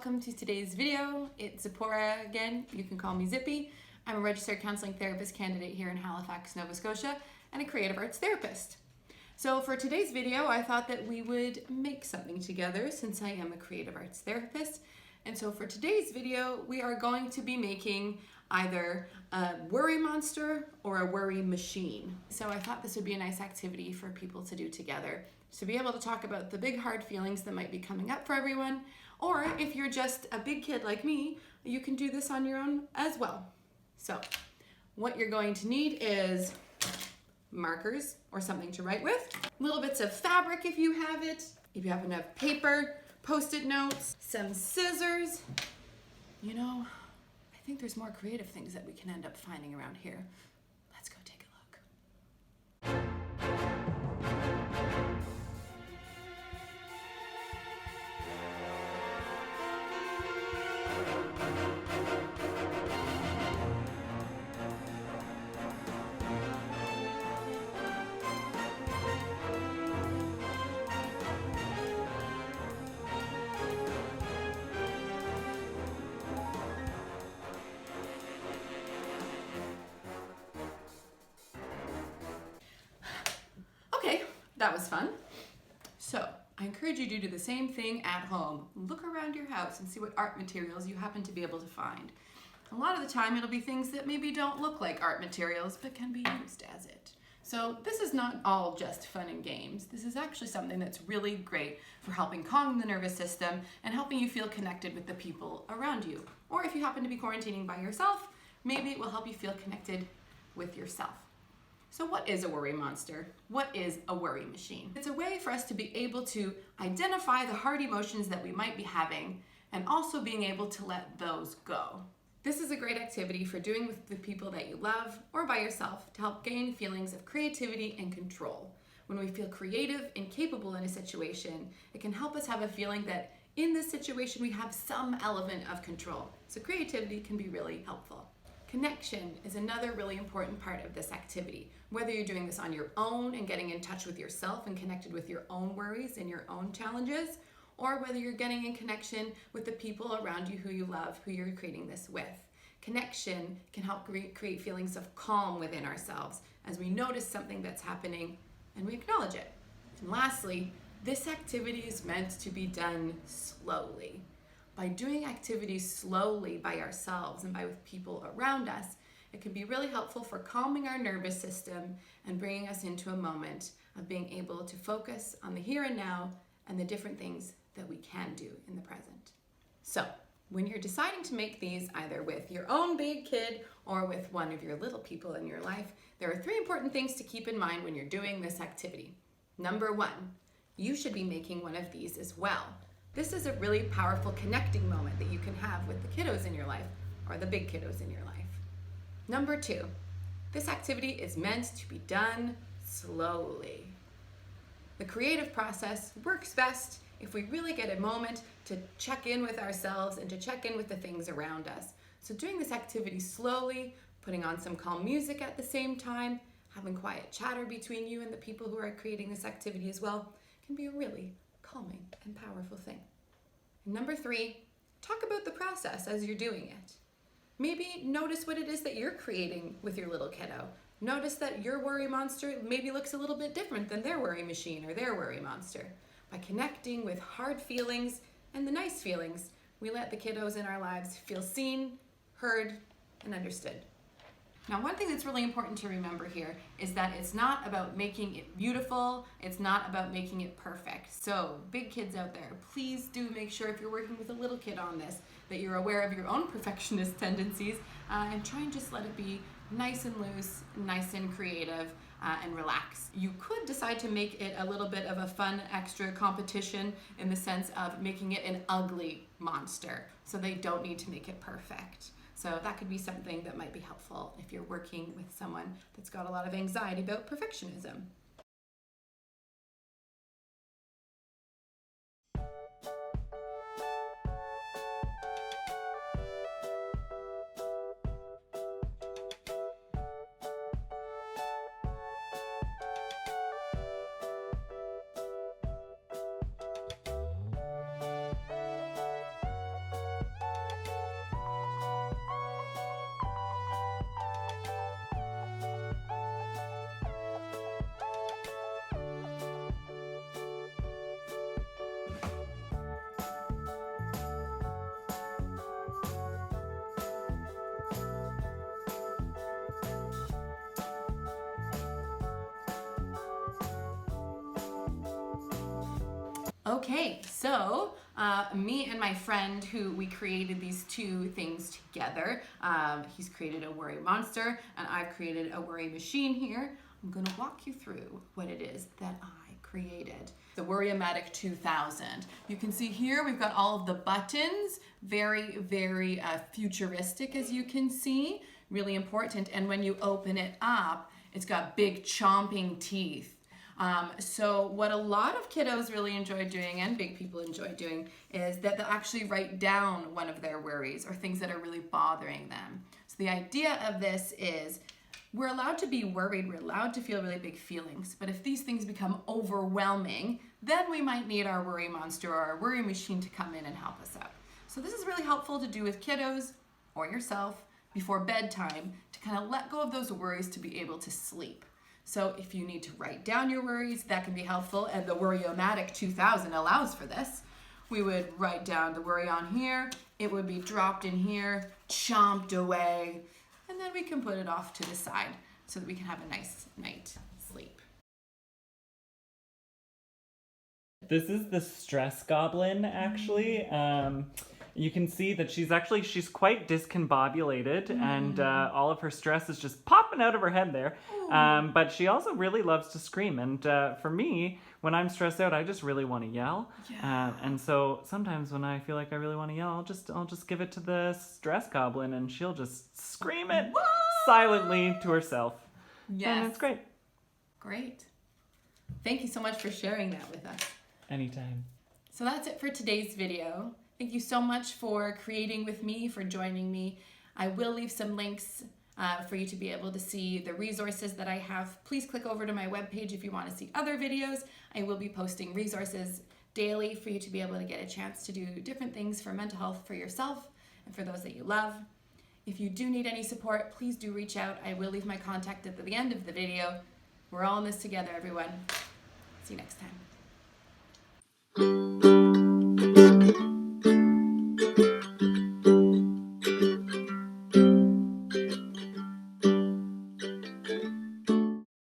welcome to today's video. It's Zipporah again. You can call me Zippy. I'm a registered counseling therapist candidate here in Halifax, Nova Scotia, and a creative arts therapist. So for today's video, I thought that we would make something together since I am a creative arts therapist. And so for today's video, we are going to be making either a worry monster or a worry machine. So I thought this would be a nice activity for people to do together, to be able to talk about the big hard feelings that might be coming up for everyone. Or if you're just a big kid like me, you can do this on your own as well. So what you're going to need is markers or something to write with, little bits of fabric if you have it, if you have enough paper, Post-it notes, some scissors. You know, I think there's more creative things that we can end up finding around here. Let's go take a look. That was fun. So I encourage you to do the same thing at home. Look around your house and see what art materials you happen to be able to find. A lot of the time it'll be things that maybe don't look like art materials but can be used as it. So this is not all just fun and games. This is actually something that's really great for helping calm the nervous system and helping you feel connected with the people around you. Or if you happen to be quarantining by yourself, maybe it will help you feel connected with yourself. So what is a worry monster? What is a worry machine? It's a way for us to be able to identify the hard emotions that we might be having and also being able to let those go. This is a great activity for doing with the people that you love or by yourself to help gain feelings of creativity and control. When we feel creative and capable in a situation, it can help us have a feeling that in this situation we have some element of control. So creativity can be really helpful. Connection is another really important part of this activity. Whether you're doing this on your own and getting in touch with yourself and connected with your own worries and your own challenges, or whether you're getting in connection with the people around you who you love, who you're creating this with. Connection can help create feelings of calm within ourselves as we notice something that's happening and we acknowledge it. And lastly, this activity is meant to be done slowly. By doing activities slowly by ourselves and with people around us, it can be really helpful for calming our nervous system and bringing us into a moment of being able to focus on the here and now and the different things that we can do in the present. So, when you're deciding to make these either with your own big kid or with one of your little people in your life, there are 3 important things to keep in mind when you're doing this activity. Number 1, you should be making one of these as well. This is a really powerful connecting moment that you can have with the kiddos in your life or the big kiddos in your life. Number 2, this activity is meant to be done slowly. The creative process works best if we really get a moment to check in with ourselves and to check in with the things around us. So doing this activity slowly, putting on some calm music at the same time, having quiet chatter between you and the people who are creating this activity as well, can be a really calming and powerful thing. And number 3, talk about the process as you're doing it. Maybe notice what it is that you're creating with your little kiddo. Notice that your worry monster maybe looks a little bit different than their worry machine or their worry monster. By connecting with hard feelings and the nice feelings, we let the kiddos in our lives feel seen, heard, and understood. Now, one thing that's really important to remember here is that it's not about making it beautiful, it's not about making it perfect. So, big kids out there, please do make sure if you're working with a little kid on this, that you're aware of your own perfectionist tendencies and try and just let it be nice and loose, nice and creative, and relax. You could decide to make it a little bit of a fun extra competition in the sense of making it an ugly monster, so they don't need to make it perfect. So that could be something that might be helpful if you're working with someone that's got a lot of anxiety about perfectionism. Okay, so me and my friend who we created these two things together, he's created a worry monster and I've created a worry machine here. I'm gonna walk you through what it is that I created. The Worry-O-Matic 2000. You can see here we've got all of the buttons, very, very futuristic as you can see, really important. And when you open it up, it's got big chomping teeth. So what a lot of kiddos really enjoy doing and big people enjoy doing is that they'll actually write down one of their worries or things that are really bothering them. So the idea of this is we're allowed to be worried, we're allowed to feel really big feelings, but if these things become overwhelming, then we might need our worry monster or our worry machine to come in and help us out. So this is really helpful to do with kiddos or yourself before bedtime to kind of let go of those worries to be able to sleep. So if you need to write down your worries, that can be helpful, and the Worry-O-Matic 2000 allows for this. We would write down the worry on here, it would be dropped in here, chomped away, and then we can put it off to the side so that we can have a nice night's sleep. This is the stress goblin, actually. You can see that she's quite discombobulated and all of her stress is just popping out of her head there. But she also really loves to scream. And for me, when I'm stressed out, I just really want to yell. Yeah. And so sometimes when I feel like I really want to yell, I'll just give it to the stress goblin and she'll just scream it silently to herself. Yes. And it's great. Great. Thank you so much for sharing that with us. Anytime. So that's it for today's video. Thank you so much for creating with me, for joining me. I will leave some links for you to be able to see the resources that I have. Please click over to my webpage if you want to see other videos. I will be posting resources daily for you to be able to get a chance to do different things for mental health for yourself and for those that you love. If you do need any support, please do reach out. I will leave my contact at the end of the video. We're all in this together, everyone. See you next time.